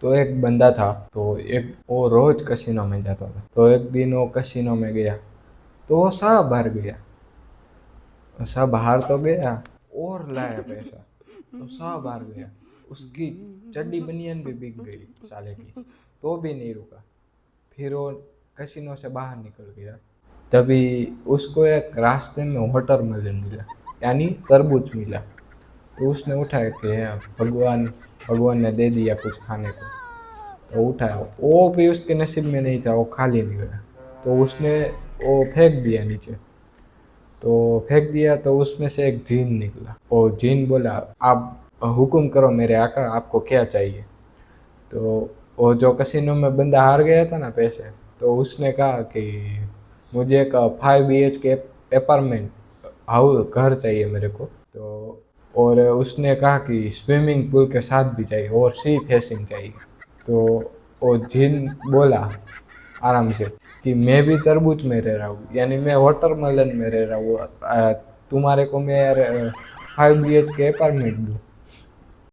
तो एक बंदा था, तो एक वो रोज कसिनो में जाता था। तो एक दिन वो कसिनो में गया, तो वो सब हार गया। सब हार तो गया और लाया पैसा, तो सब हार गया। उसकी चड्डी बनियान भी बिक गई साले की, तो भी नहीं रुका। फिर वो कसिनो से बाहर निकल गया। तभी उसको एक रास्ते में वाटरमेलन मिला, यानी तरबूज मिला। तो उसने उठाया कि हाँ, भगवान भगवान ने दे दिया कुछ खाने को। तो उठाया, वो भी उसके नसीब में नहीं था, वो खाली निकला। तो उसने वो फेंक दिया नीचे। तो फेंक दिया तो उसमें से एक जीन निकला। वो जीन बोला, आप हुक्म करो मेरे आका, आपको क्या चाहिए। तो वो जो कसिनो में बंदा हार गया था ना पैसे, तो उसने कहा कि मुझे एक 5 BHK अपार्टमेंट हाउस घर चाहिए मेरे को। तो और उसने कहा कि स्विमिंग पूल के साथ भी चाहिए और सी फेसिंग चाहिए। तो वो जिन बोला आराम से कि मैं भी तरबूज में रह रहा हूँ, यानी मैं वाटरमेलन में रह रहा हूँ, तुम्हारे को मैं यार 5 BHK अपार्टमेंट दूँ।